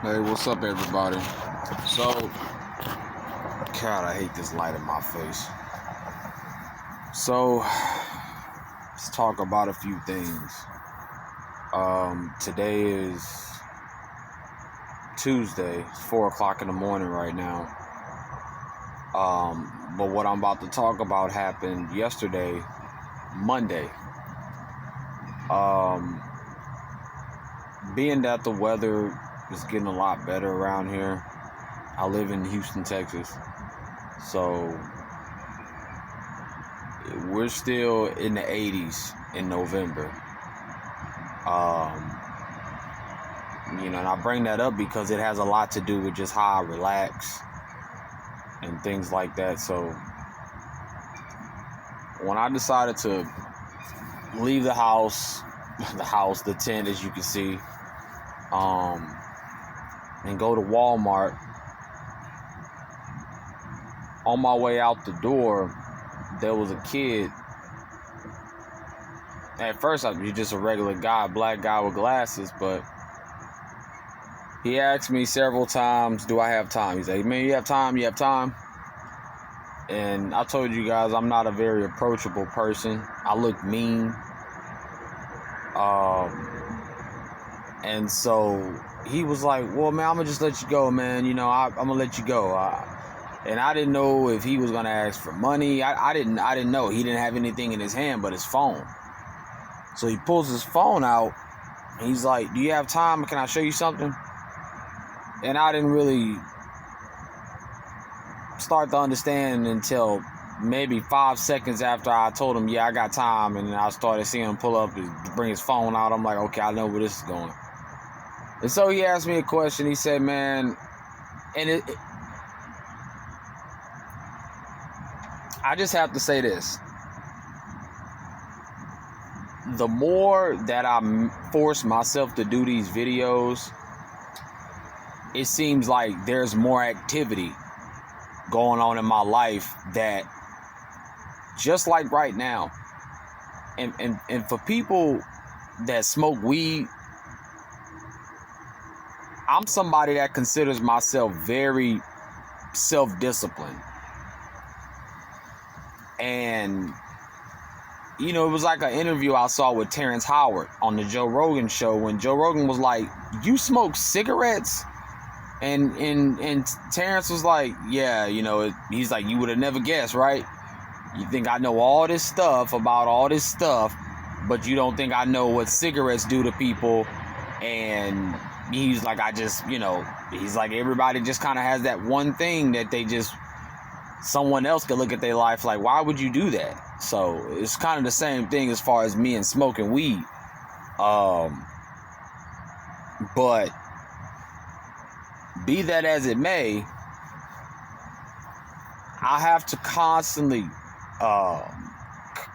Hey, what's up, everybody? So, God, I hate this light in my face. So, let's talk about a few things. Today is Tuesday. It's 4 o'clock in the morning right now. But what I'm about to talk about happened yesterday, Monday. Being that the weather is getting a lot better around here, I live in Houston, Texas. So we're still in the 80s in November. And I bring that up because it has a lot to do with just how I relax and things like that. So when I decided to leave the house, the tent, as you can see, and go to Walmart, on my way out the door, there was a kid. At first, he's just a regular guy, black guy with glasses, but he asked me several times, do I have time? He's like, man, you have time? You have time? And I told you guys, I'm not a very approachable person. I look mean. And so he was like, well, man, I'm going to just let you go, man. I'm going to let you go. And I didn't know if he was going to ask for money. I didn't know. He didn't have anything in his hand but his phone. So he pulls his phone out. And he's like, do you have time? Can I show you something? And I didn't really start to understand until maybe 5 seconds after I told him, yeah, I got time. And I started seeing him pull up and bring his phone out. I'm like, okay, I know where this is going. And so he asked me a question. He said, man, and I just have to say this. The more that I force myself to do these videos, it seems like there's more activity going on in my life that, just like right now, and for people that smoke weed, I'm somebody that considers myself very self-disciplined. And it was like an interview I saw with Terrence Howard on the Joe Rogan show, when Joe Rogan was like, you smoke cigarettes? And Terrence was like, yeah, he's like, you would have never guessed, right? You think I know all this stuff about all this stuff, but you don't think I know what cigarettes do to people. And he's like, he's like, everybody just kind of has that one thing that they just, someone else could look at their life like, why would you do that? So it's kind of the same thing as far as me and smoking weed. But be that as it may, I have to constantly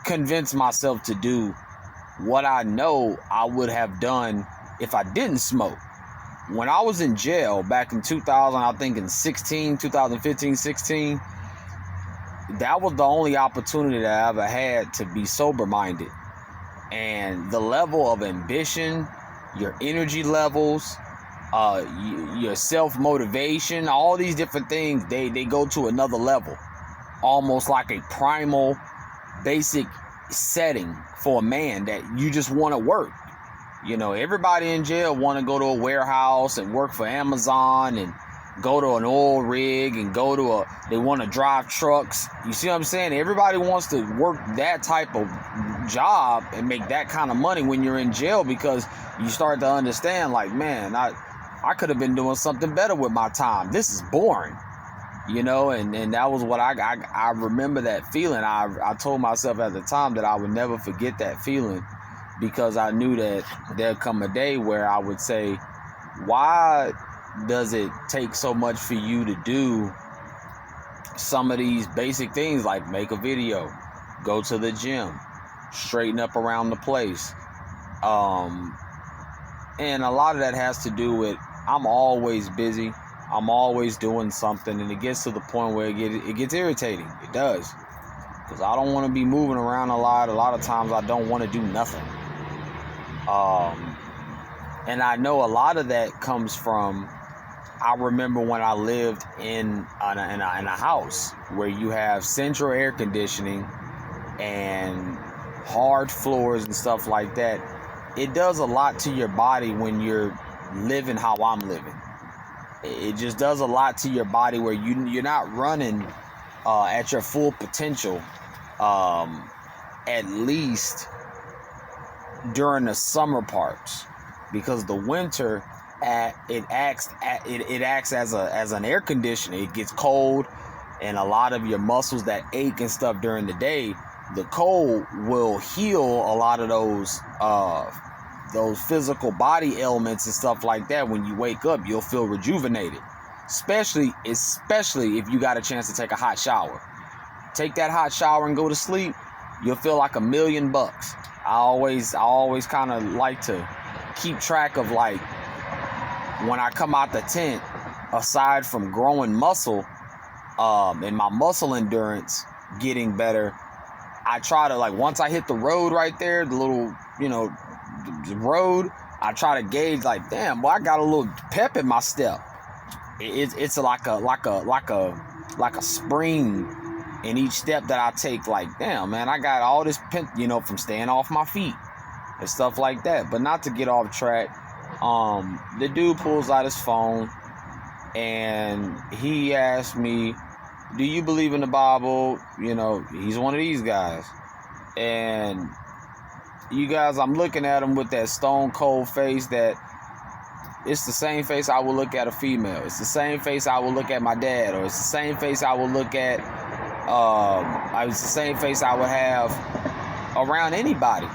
convince myself to do what I know I would have done if I didn't smoke. When I was in jail back in 2015, 16, that was the only opportunity that I ever had to be sober-minded. And the level of ambition, your energy levels, your self-motivation, all these different things, they go to another level. Almost like a primal, basic setting for a man that you just want to work. Everybody in jail want to go to a warehouse and work for Amazon and go to an oil rig and they want to drive trucks. You see what I'm saying? Everybody wants to work that type of job and make that kind of money when you're in jail, because you start to understand, like, man, I could have been doing something better with my time. This is boring. And that was what I remember that feeling. I told myself at the time that I would never forget that feeling, because I knew that there'd come a day where I would say, why does it take so much for you to do some of these basic things, like make a video, go to the gym, straighten up around the place? And a lot of that has to do with, I'm always busy. I'm always doing something, and it gets to the point where it gets irritating. It does. Because I don't want to be moving around a lot. A lot of times I don't want to do nothing. And I know a lot of that comes from I remember when I lived in a house where you have central air conditioning and hard floors and stuff like that. It does a lot to your body when you're living how I'm living. It just does a lot to your body where you're not running at your full potential, at least during the summer parts, because the winter it acts as an air conditioner. It gets cold, and a lot of your muscles that ache and stuff during the day, the cold will heal a lot of those physical body ailments and stuff like that. When you wake up, you'll feel rejuvenated, especially if you got a chance to take a hot shower. Take that hot shower and go to sleep, you'll feel like $1,000,000. I always kind of like to keep track of, like, when I come out the tent, aside from growing muscle and my muscle endurance getting better, I try to, like, once I hit the road right there, the little, the road, I try to gauge, like, damn, well, I got a little pep in my step. It's like a spring in each step that I take. Like, damn, man, I got all this pent, from staying off my feet and stuff like that. But not to get off track, the dude pulls out his phone and he asked me, do you believe in the Bible? He's one of these guys. And you guys, I'm looking at him with that stone cold face that it's the same face I would look at a female. It's the same face I would look at my dad, or it's the same face I would look at, it's the same face I would have around anybody,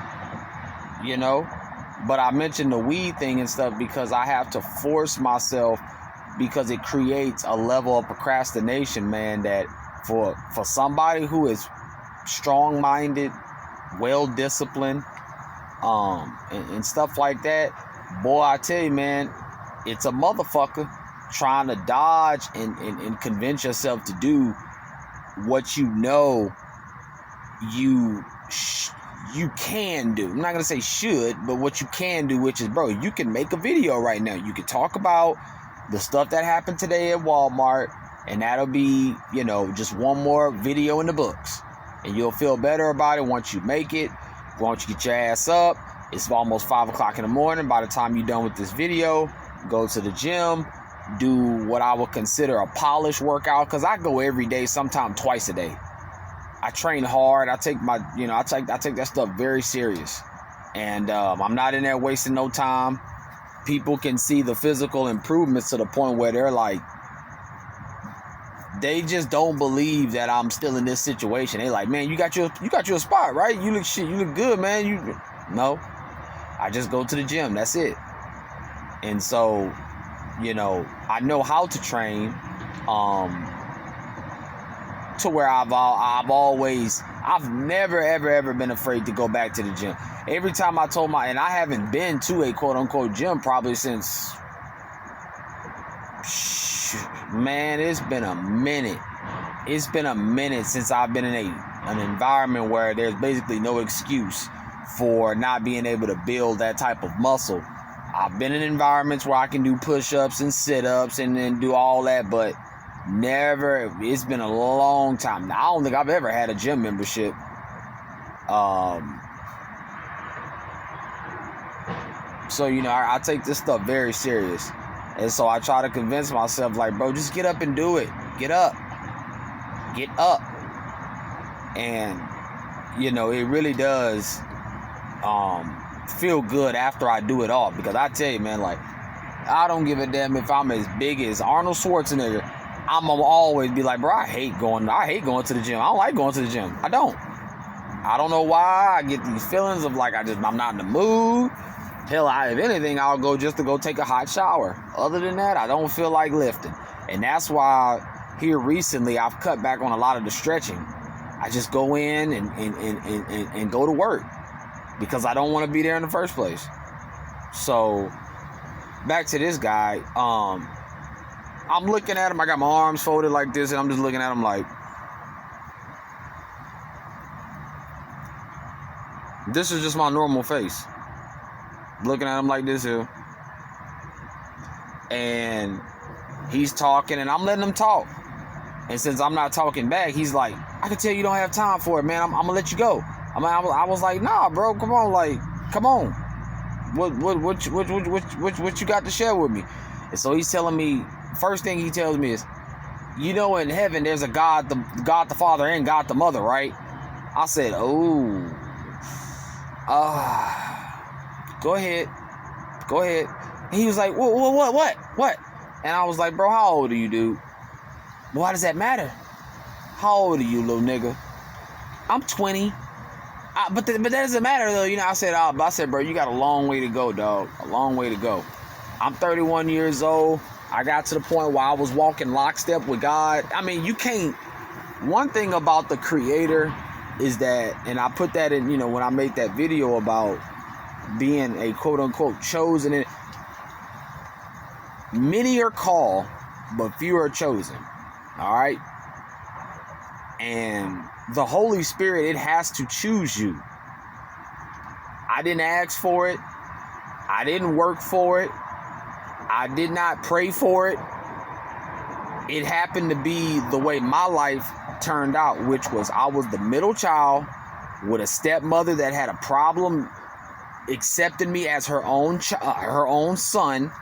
But I mentioned the weed thing and stuff because I have to force myself, because it creates a level of procrastination, man, that for somebody who is strong-minded, well-disciplined, and stuff like that, boy, I tell you, man, it's a motherfucker trying to dodge and convince yourself to do what you can do. I'm not gonna say should, but what you can do, which is, bro, you can make a video right now. You can talk about the stuff that happened today at Walmart, and that'll be, just one more video in the books. And you'll feel better about it once you make it. Once you get your ass up, it's almost 5 o'clock in the morning. By the time you're done with this video, go to the gym, do what I would consider a polished workout, because I go every day, sometimes twice a day. I train hard. I take my, I take that stuff very serious. And I'm not in there wasting no time. People can see the physical improvements to the point where they're like, they just don't believe that I'm still in this situation. They like, man, you got your spot, right? You look good, man. No, I just go to the gym. That's it. And so, I know how to train, to where I've never ever been afraid to go back to the gym. Every time I told and I haven't been to a quote unquote gym probably since, man, it's been a minute. It's been a minute since I've been in an environment where there's basically no excuse for not being able to build that type of muscle. I've been in environments where I can do push-ups and sit-ups and then do all that, but never, it's been a long time. I don't think I've ever had a gym membership. So, I take this stuff very serious. And so I try to convince myself, like, bro, just get up and do it. Get up. Get up. And, it really does feel good after I do it all. Because I tell you, man, like, I don't give a damn if I'm as big as Arnold Schwarzenegger. I'm gonna always be like, bro, I hate going to the gym. I don't like going to the gym. I don't know why. I get these feelings of like I'm not in the mood. Hell, if anything, I'll go just to go take a hot shower. Other than that, I don't feel like lifting. And that's why here recently I've cut back on a lot of the stretching. I just go in and go to work because I don't want to be there in the first place. So back to this guy. I'm looking at him. I got my arms folded like this, and I'm just looking at him like, this is just my normal face. Looking at him like this here. And He's talking, and I'm letting him talk. And since I'm not talking back, he's like, I can tell you don't have time for it, man. I'm gonna let you go. I was like, nah, bro, come on, like, come on. What you got to share with me? And so he's telling me, first thing he tells me is, you know, in heaven there's a God the Father and God the Mother, right? I said, oh, go ahead. And he was like, what? And I was like, bro, how old are you, dude? Why does that matter? How old are you, little nigga? I'm 20. But that doesn't matter, though. You know, I said, bro, you got a long way to go, dog. A long way to go. I'm 31 years old. I got to the point where I was walking lockstep with God. I mean, you can't. One thing about the Creator is that, and I put that in, you know, when I made that video about being a quote-unquote chosen. Many are called, but few are chosen. All right? And the Holy Spirit, it has to choose you. I didn't ask for it. I didn't work for it. I did not pray for it. It happened to be the way my life turned out, which was I was the middle child with a stepmother that had a problem accepting me as her own son.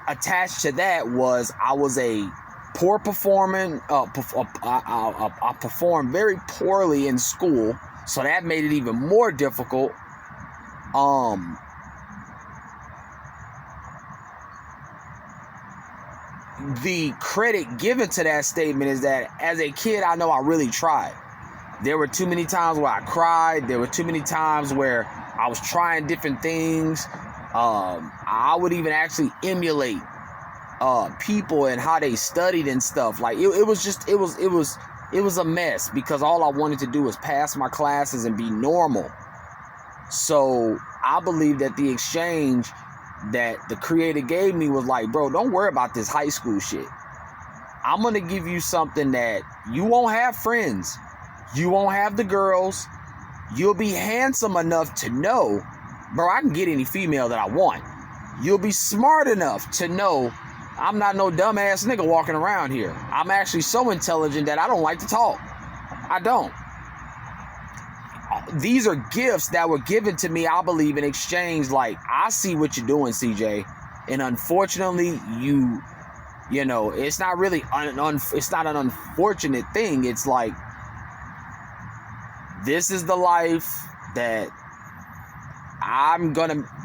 Attached to that was I was a poor performing. I performed very poorly in school, so that made it even more difficult. The credit given to that statement is that as a kid, I know I really tried. There were too many times where I cried. There were too many times where I was trying different things. I would even actually emulate people and how they studied and stuff. Like it was a mess because all I wanted to do was pass my classes and be normal. So I believe that the exchange that the Creator gave me was like, bro, don't worry about this high school shit. I'm gonna give you something that you won't have friends. You won't have the girls. You'll be handsome enough to know, bro, I can get any female that I want. You'll be smart enough to know I'm not no dumbass nigga walking around here. I'm actually so intelligent that I don't like to talk. I don't. These are gifts that were given to me, I believe, in exchange. Like, I see what you're doing, CJ. And unfortunately, you know, it's not really, it's not an unfortunate thing. It's like, this is the life that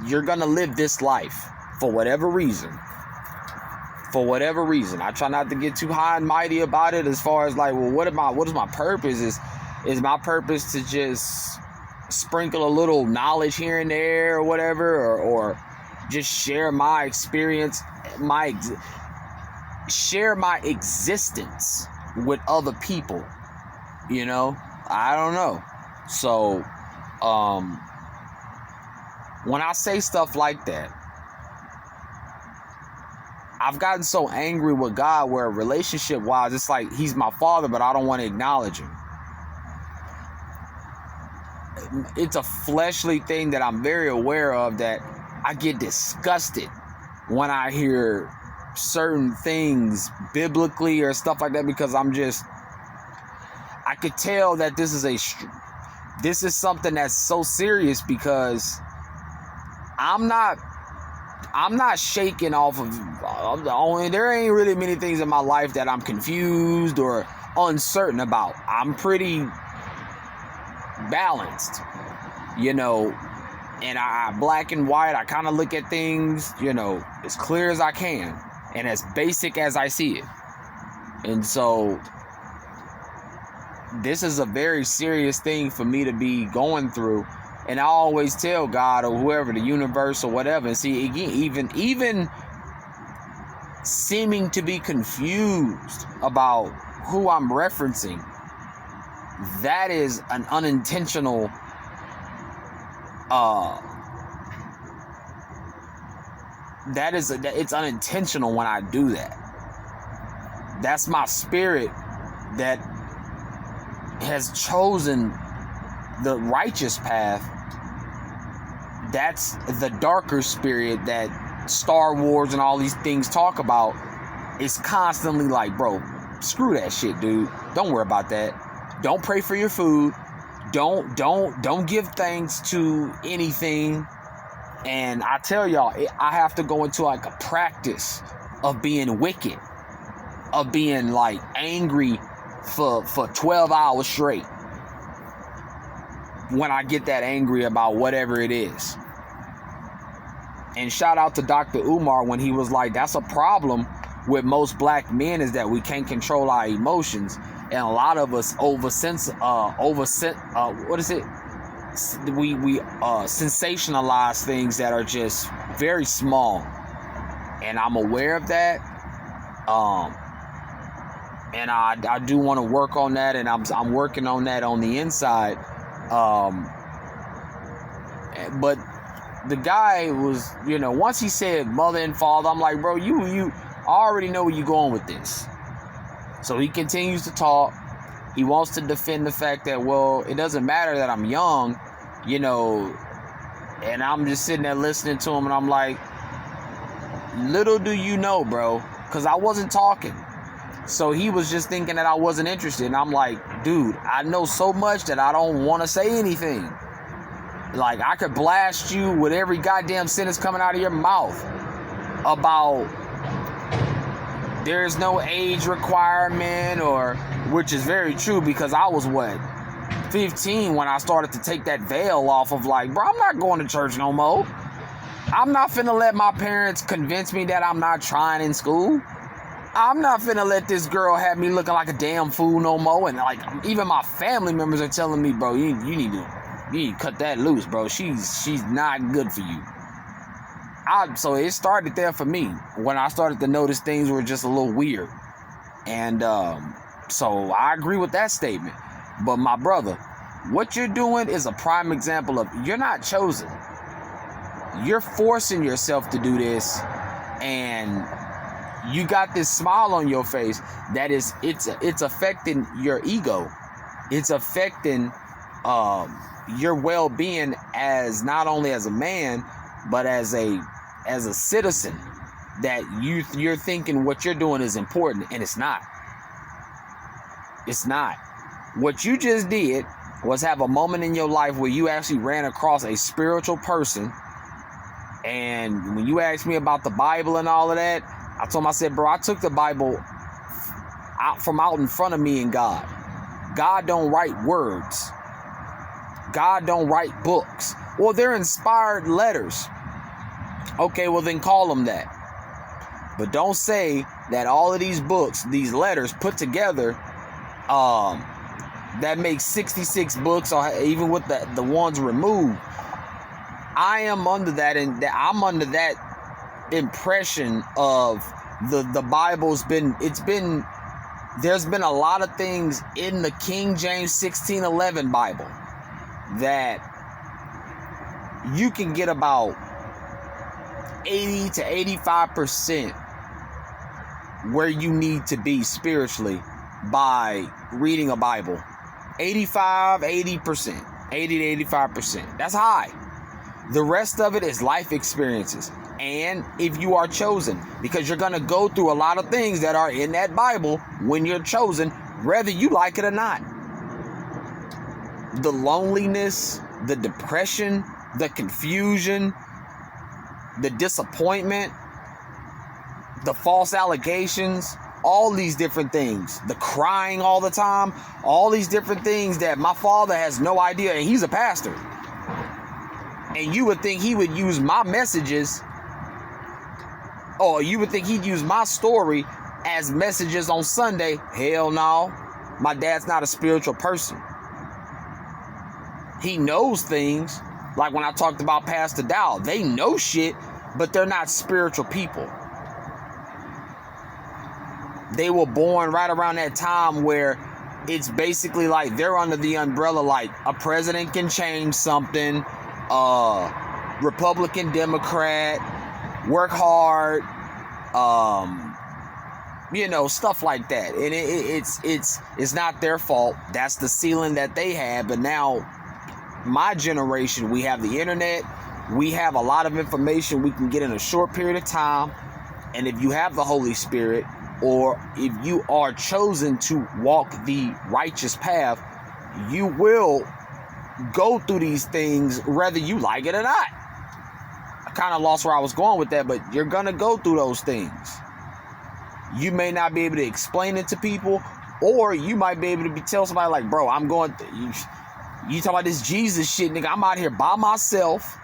you're gonna live this life for whatever reason. For whatever reason. I try not to get too high and mighty about it as far as like, well, what is my purpose? Is my purpose to just sprinkle a little knowledge here and there or whatever, or just share my experience, share my existence with other people, you know? I don't know. So, when I say stuff like that, I've gotten so angry with God where relationship-wise, it's like he's my father, but I don't want to acknowledge him. It's a fleshly thing that I'm very aware of, that I get disgusted when I hear certain things biblically or stuff like that, because I could tell that this is something that's so serious, because I'm not shaking off of, there ain't really many things in my life that I'm confused or uncertain about. I'm pretty balanced, you know, and I black and white, I kind of look at things, you know, as clear as I can and as basic as I see it. And so this is a very serious thing for me to be going through. And I always tell God or whoever, the universe or whatever, and see, again, even seeming to be confused about who I'm referencing, that is an unintentional, it's unintentional when I do that. That's my spirit that has chosen the righteous path. That's the darker spirit that Star Wars and all these things talk about, it's constantly like, bro, screw that shit, dude. Don't worry about that. Don't pray for your food. Don't give thanks to anything. And I tell y'all, I have to go into like a practice of being wicked, of being like angry for 12 hours straight when I get that angry about whatever it is. And shout out to Dr. Umar when he was like, that's a problem with most black men, is that we can't control our emotions. And a lot of us we sensationalize things that are just very small. And I'm aware of that. And I do want to work on that, and I'm working on that on the inside. But the guy was, once he said mother and father, I'm like, bro, you already know where you're going with this. So he continues to talk. He wants to defend the fact that, well, it doesn't matter that I'm young, and I'm just sitting there listening to him, and I'm like, little do you know, bro, because I wasn't talking. So he was just thinking that I wasn't interested, and I'm like, dude, I know so much that I don't want to say anything. Like, I could blast you with every goddamn sentence coming out of your mouth about there's no age requirement, which is very true, because I was 15 when I started to take that veil off of like, bro, I'm not going to church no more. I'm not finna let my parents convince me that I'm not trying in school. I'm not finna let this girl have me looking like a damn fool no more. And like, even my family members are telling me, bro, you need to cut that loose, bro. She's not good for you. So it started there for me when I started to notice things were just a little weird. And so I agree with that statement. But my brother, what you're doing is a prime example of you're not chosen. You're forcing yourself to do this, and you got this smile on your face that is, it's affecting your ego. It's affecting your well-being as not only as a man, but as a citizen, that you're thinking what you're doing is important, and it's not. It's not. What you just did was have a moment in your life where you actually ran across a spiritual person. And when you asked me about the Bible and all of that, I told him, I said, bro, I took the Bible out in front of me and God. God don't write words. God don't write books. Well, they're inspired letters. Okay, well then call them that. But don't say that all of these books, these letters put together, that makes 66 books, or even with the ones removed. I am under that, and I'm under that impression of the Bible's there's been a lot of things in the King James 1611 Bible that you can get about 80 to 85% where you need to be spiritually by reading a Bible. 80 to 85%. That's high. The rest of it is life experiences. And if you are chosen, because you're going to go through a lot of things that are in that Bible when you're chosen, whether you like it or not. The loneliness, the depression, the confusion, the disappointment, the false allegations, all these different things, the crying all the time, all these different things that my father has no idea, and he's a pastor. And you would think he would use my messages, or you would think he'd use my story as messages on Sunday. Hell no. My dad's not a spiritual person. He knows things. Like when I talked about Pastor Dow, they know shit, but they're not spiritual people. They were born right around that time where it's basically like they're under the umbrella, like a president can change something, Republican, Democrat, work hard, stuff like that. And it's not their fault. That's the ceiling that they had. But now, my generation, we have the internet, We have a lot of information we can get in a short period of time. And if you have the Holy Spirit, or if you are chosen to walk the righteous path, you will go through these things whether you like it or not. I kind of lost where I was going with that, but you're going to go through those things. You may not be able to explain it to people, or you might be able to tell somebody like, bro, I'm going you talk about this Jesus shit, nigga. I'm out here by myself,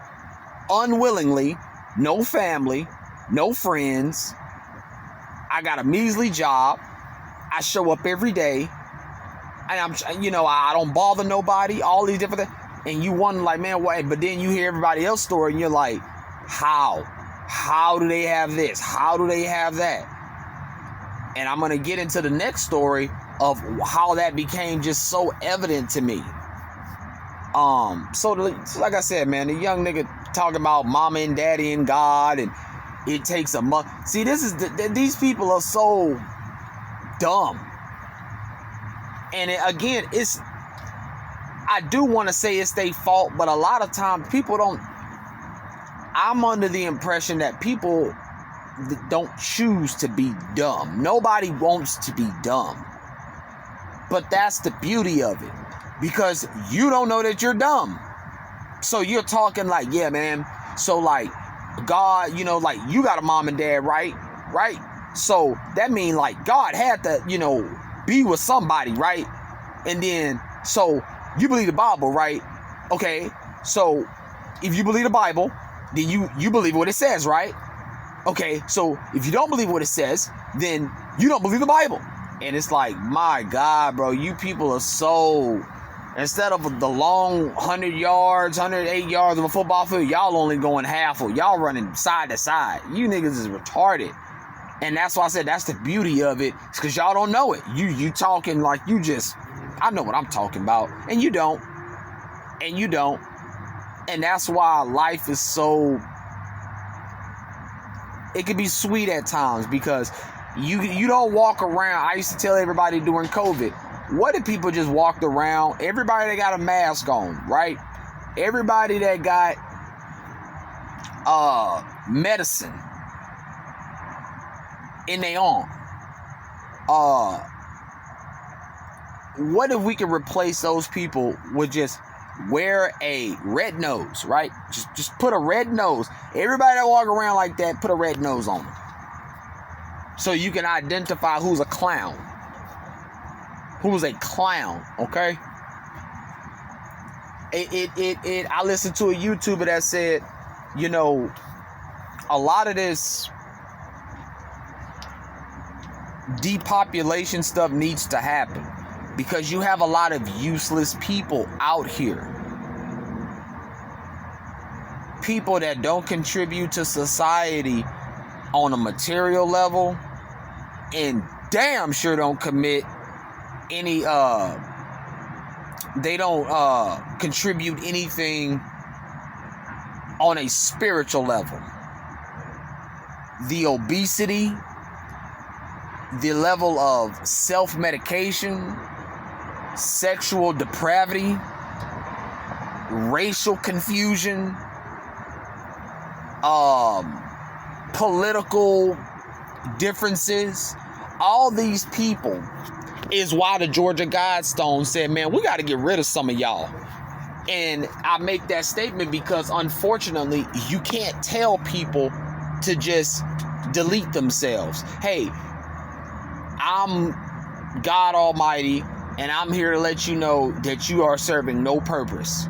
unwillingly, no family, no friends. I got a measly job. I show up every day. And I don't bother nobody, all these different things. And you wonder, like, man, what? But then you hear everybody else's story and you're like, how? How do they have this? How do they have that? And I'm going to get into the next story of how that became just so evident to me. So like I said, man, the young nigga talking about mama and daddy and God, and it takes a month. See, these people are so dumb. And again, I do want to say it's their fault, but a lot of times people don't. I'm under the impression that people don't choose to be dumb. Nobody wants to be dumb. But that's the beauty of it, because you don't know that you're dumb. So you're talking like, yeah, man. So like God, like you got a mom and dad, right? Right? So that means like God had to, be with somebody, right? And then, so you believe the Bible, right? Okay. So if you believe the Bible, then you believe what it says, right? Okay. So if you don't believe what it says, then you don't believe the Bible. And it's like, my God, bro, you people are so, instead of the long 100 yards, 108 yards of a football field, y'all only going half, or y'all running side to side. You niggas is retarded. And that's why I said that's the beauty of it. It's because y'all don't know it. You talking like you just, I know what I'm talking about. And you don't. And you don't. And that's why life is so, it can be sweet at times, because you don't walk around. I used to tell everybody during COVID, what if people just walked around? Everybody that got a mask on, right? Everybody that got medicine in their arm. What if we could replace those people with just wear a red nose, right? Just put a red nose. Everybody that walk around like that, put a red nose on them. So you can identify who's a clown. Who's a clown, okay? I listened to a YouTuber that said, a lot of this depopulation stuff needs to happen, because you have a lot of useless people out here. People that don't contribute to society on a material level, and damn sure don't commit any they don't contribute anything on a spiritual level. The obesity, the level of self-medication, sexual depravity, racial confusion, political differences, all these people is why the Georgia Guidestones said, man, we got to get rid of some of y'all. And I make that statement because, unfortunately, you can't tell people to just delete themselves. Hey, I'm God Almighty, and I'm here to let you know that you are serving no purpose.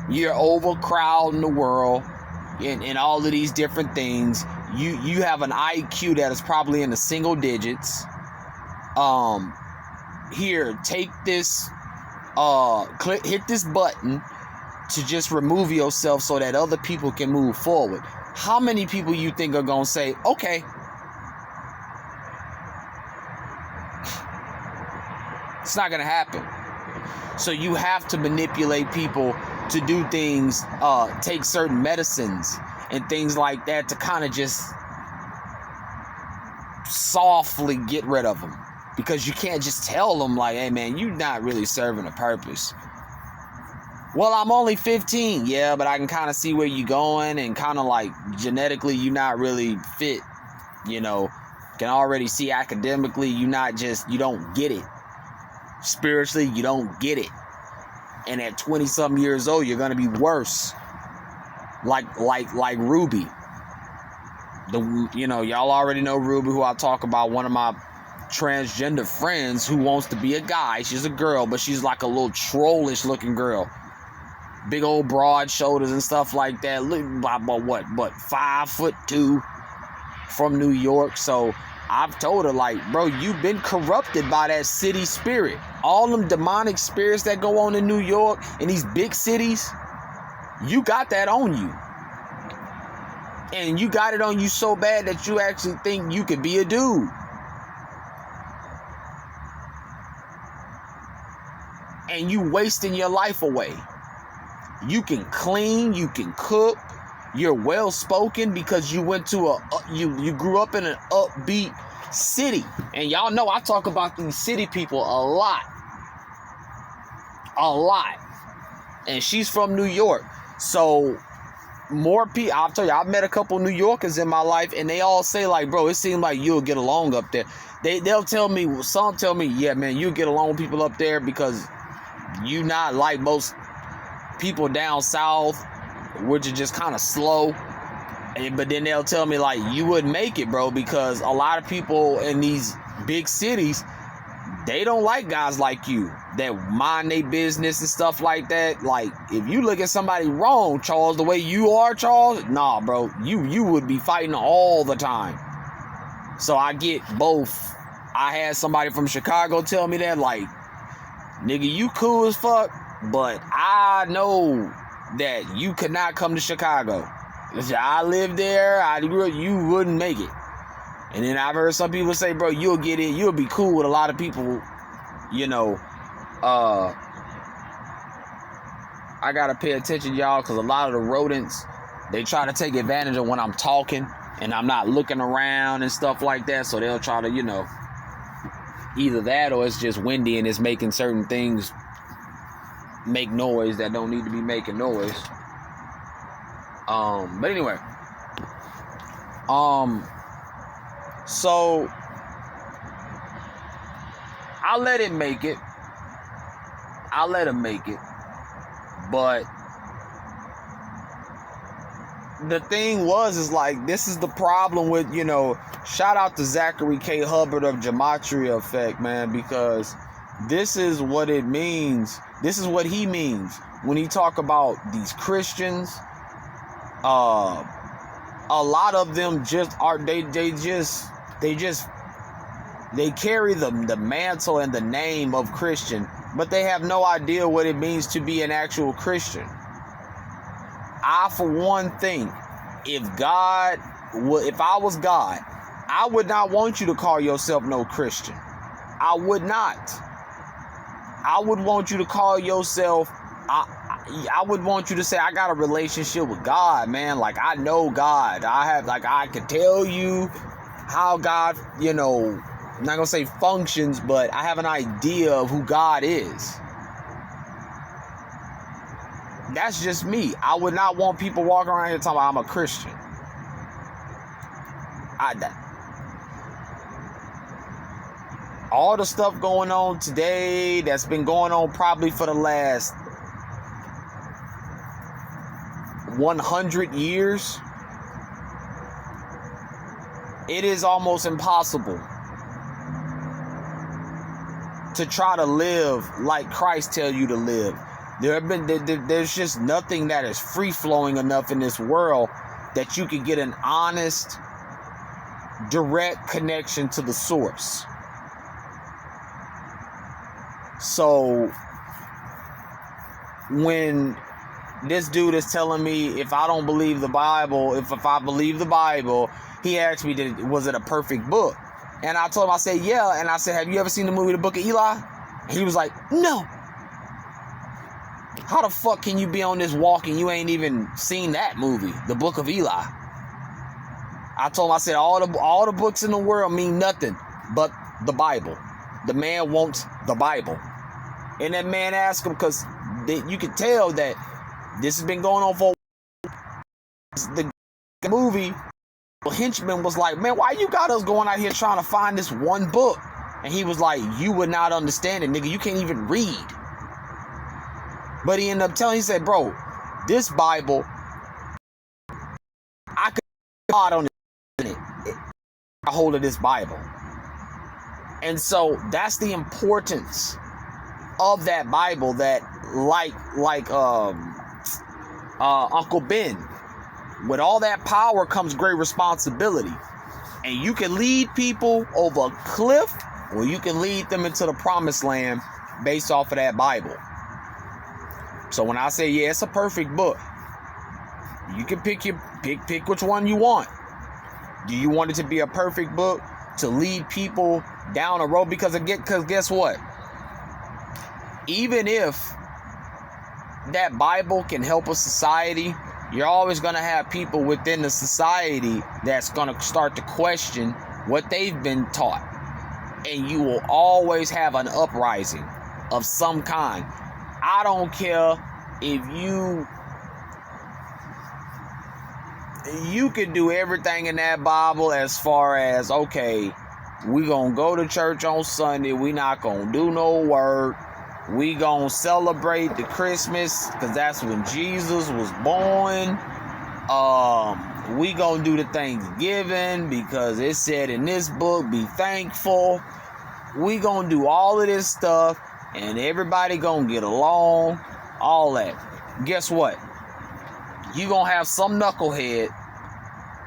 You're overcrowding the world and all of these different things. You have an IQ that is probably in the single digits. Here, take this, hit this button to just remove yourself so that other people can move forward. How many people you think are going to say, okay? It's not going to happen. So you have to manipulate people to do things, take certain medicines and things like that to kind of just softly get rid of them. Because you can't just tell them like, hey man, you're not really serving a purpose. Well, I'm only 15. Yeah, but I can kind of see where you're going, and kind of like genetically, you're not really fit. You know, can already see academically, you don't get it. Spiritually, you don't get it. And at 20-something years old, you're gonna be worse. Like Ruby. Y'all already know Ruby, who I talk about, one of my transgender friends who wants to be a guy. She's a girl, but she's like a little trollish looking girl. Big old broad shoulders and stuff like that. Look, what, 5'2", from New York. So I've told her, like, bro, you've been corrupted by that city spirit. All them demonic spirits that go on in New York, in these big cities, you got that on you. And you got it on you so bad that you actually think you could be a dude. And you wasting your life away. You can clean, you can cook, you're well spoken because you went to you grew up in an upbeat city. And y'all know I talk about these city people a lot. And she's from New York. So more people, I'll tell you, I've met a couple New Yorkers in my life, and they all say, like, bro, it seems like you'll get along up there. They'll tell me, some tell me, yeah, man, you'll get along with people up there because you not like most people down south, which are just kind of slow. But then they'll tell me, like, you wouldn't make it, bro, because a lot of people in these big cities, they don't like guys like you that mind their business and stuff like that. Like, if you look at somebody wrong, Charles, the way you are, Charles, nah, bro, you would be fighting all the time. So I get both. I had somebody from Chicago tell me that, like, nigga, you cool as fuck, but I know that you could not come to Chicago. I lived there, you wouldn't make it. And then I've heard some people say, bro, you'll get it, you'll be cool with a lot of people, you know. I gotta pay attention, y'all, because a lot of the rodents, they try to take advantage of when I'm talking and I'm not looking around and stuff like that. So they'll try to, you know, either that or it's just windy and it's making certain things make noise that don't need to be making noise. But anyway, so I'll let it make it. I'll let him make it. But the thing is like, this is the problem with, you know, shout out to Zachary K. Hubbard of Gematria Effect, man, because this is what it means. This is what he means when he talk about these Christians. A lot of them just are, they carry the mantle and the name of Christian, but they have no idea what it means to be an actual Christian. I, for one, think if I was God, I would not want you to call yourself no Christian. I would not. I would want you to call yourself, I would want you to say, I got a relationship with God, man. Like, I know God. I can tell you how God, you know, I'm not going to say functions, but I have an idea of who God is. That's just me. I would not want people walking around here talking about I'm a Christian. All the stuff going on today that's been going on probably for the last 100 years, it is almost impossible to try to live like Christ tell you to live. There's just nothing that is free-flowing enough in this world that you can get an honest, direct connection to the source. So when this dude is telling me if I don't believe the Bible, if I believe the Bible, he asked me, was it a perfect book? And I told him, I said, yeah. And I said, have you ever seen the movie The Book of Eli? And he was like, no. How the fuck can you be on this walk and you ain't even seen that movie, The Book of Eli? I told him, I said, all the books in the world mean nothing but the Bible. The man wants the Bible. And that man asked him, because you could tell that this has been going on for the movie. Henchman was like, man, why you got us going out here trying to find this one book? And he was like, you would not understand it, nigga. You can't even read. But he ended up telling, he said, bro, this Bible, I could God on it. A hold of this Bible. And so that's the importance of that Bible, that like Uncle Ben, with all that power comes great responsibility. And you can lead people over a cliff, or you can lead them into the promised land based off of that Bible. So when I say, yeah, it's a perfect book, you can pick which one you want. Do you want it to be a perfect book to lead people down a road? Because guess what? Even if that Bible can help a society, you're always going to have people within the society that's going to start to question what they've been taught. And you will always have an uprising of some kind. I don't care if you could do everything in that Bible as far as, okay, we going to go to church on Sunday. We not going to do no work. We gonna celebrate the Christmas because that's when Jesus was born. We gonna do the Thanksgiving because it said in this book, be thankful. We gonna do all of this stuff and everybody gonna get along, all that. Guess what? You gonna have some knucklehead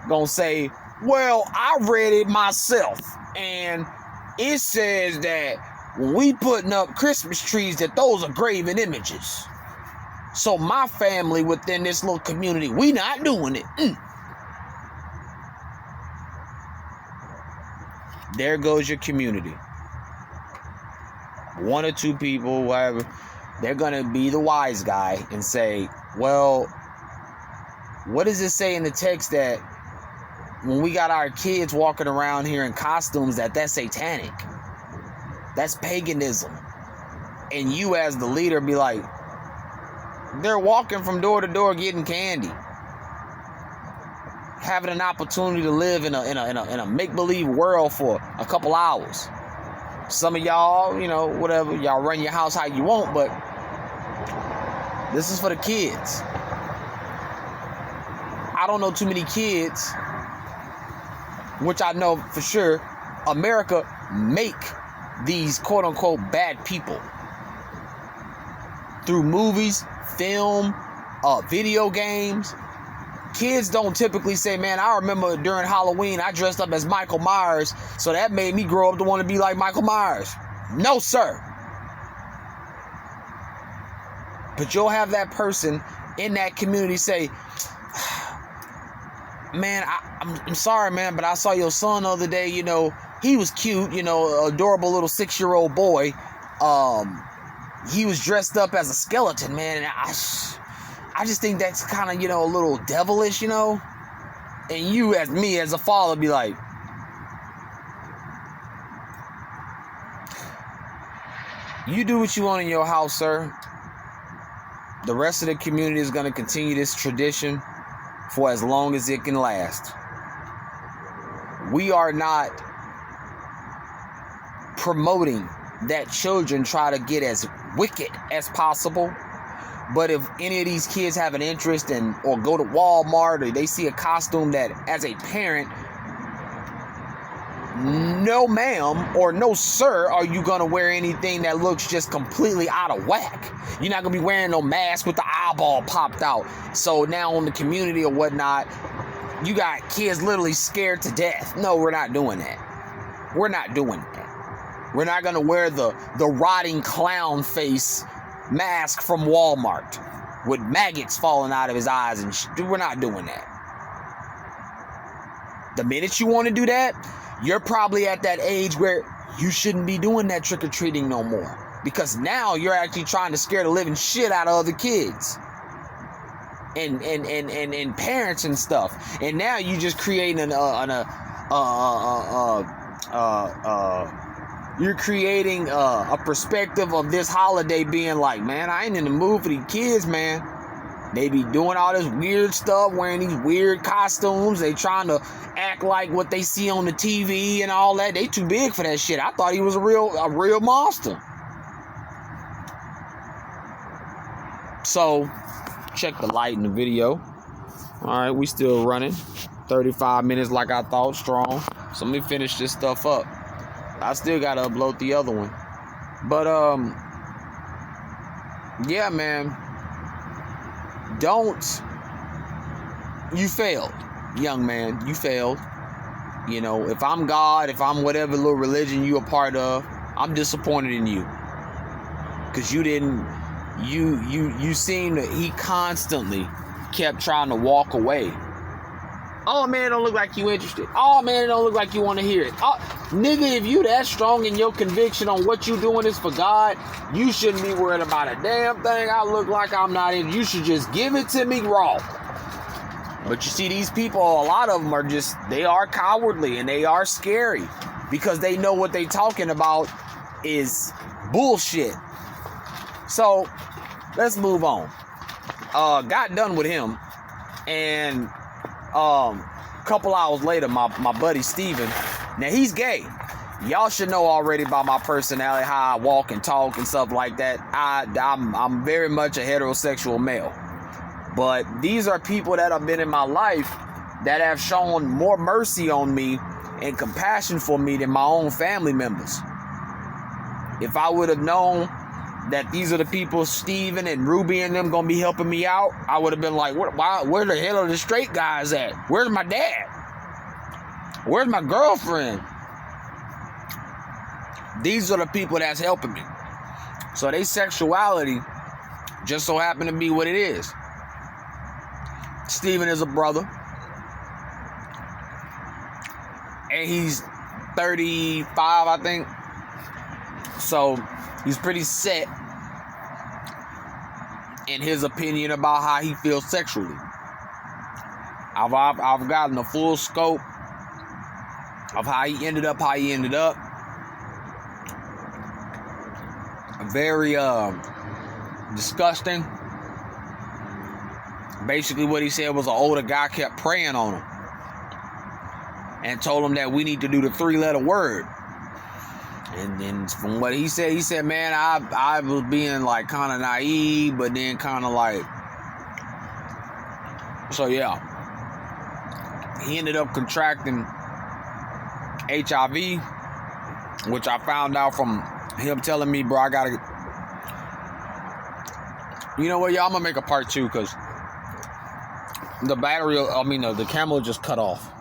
gonna say, well, I read it myself and it says that when we putting up Christmas trees, that those are graven images. So my family within this little community, we not doing it. There goes your community. One or two people, whatever, they're going to be the wise guy and say, well, what does it say in the text that when we got our kids walking around here in costumes, that's satanic? That's paganism. And you as the leader be like, they're walking from door to door getting candy, having an opportunity to live in a make-believe world for a couple hours. Some of y'all, whatever, y'all run your house how you want, but this is for the kids. I don't know too many kids, which I know for sure America make these quote-unquote bad people through movies, film, video games. Kids don't typically say, man, I remember during Halloween I dressed up as Michael Myers, so that made me grow up to want to be like Michael Myers. No, sir. But you'll have that person in that community say, man, I'm sorry, man, but I saw your son the other day, he was cute, adorable little 6-year-old boy. He was dressed up as a skeleton, man, and I just think that's kind of, a little devilish, And you, as me, as a father, be like, you do what you want in your house, sir. The rest of the community is going to continue this tradition for as long as it can last. We are not promoting that children try to get as wicked as possible. But if any of these kids have an interest in, or go to Walmart, or they see a costume that, as a parent, no ma'am or no sir are you gonna wear anything that looks just completely out of whack. You're not gonna be wearing no mask with the eyeball popped out. So now on the community or whatnot, you got kids literally scared to death. No, we're not doing that. We're not doing that. We're not gonna wear the rotting clown face mask from Walmart with maggots falling out of his eyes and we're not doing that. The minute you want to do that, you're probably at that age where you shouldn't be doing that trick-or-treating no more, because now you're actually trying to scare the living shit out of other kids and parents and stuff, and now you just creating You're creating a perspective of this holiday being like, man, I ain't in the mood for these kids, man. They be doing all this weird stuff, wearing these weird costumes. They trying to act like what they see on the TV and all that. They too big for that shit. I thought he was a real monster. So, check the light in the video. All right, we still running. 35 minutes like I thought, strong. So let me finish this stuff up. I still gotta upload the other one. But yeah, man. You failed, young man. You failed. You know, if I'm God, if I'm whatever little religion you a part of, I'm disappointed in you. Cause you didn't. You seem that he constantly kept trying to walk away. Oh man, it don't look like you interested. Oh man, it don't look like you want to hear it. Oh, nigga, if you that strong in your conviction on what you doing is for God, you shouldn't be worried about a damn thing I look like I'm not in. You should just give it to me raw. But you see, these people, a lot of them they are cowardly and they are scary because they know what they talking about is bullshit. So, let's move on. Got done with him, and a couple hours later, my buddy Steven, now he's gay. Y'all should know already about my personality, how I walk and talk and stuff like that. I'm very much a heterosexual male. But these are people that have been in my life that have shown more mercy on me and compassion for me than my own family members. If I would have known that these are the people, Steven and Ruby and them, gonna be helping me out, I would have been like, where the hell are the straight guys at? Where's my dad? Where's my girlfriend? These are the people that's helping me. So their sexuality just so happened to be what it is. Steven is a brother. And he's 35, I think. So he's pretty set in his opinion about how he feels sexually. I've gotten a full scope of how he ended up. Very disgusting. Basically what he said was an older guy kept preying on him and told him that we need to do the 3-letter word. And then from what he said, man, I was being like kind of naive, but then kind of like, so yeah. He ended up contracting HIV, which I found out from him telling me, bro, I gotta, you know what, y'all, I'm gonna make a part 2 because the camera just cut off.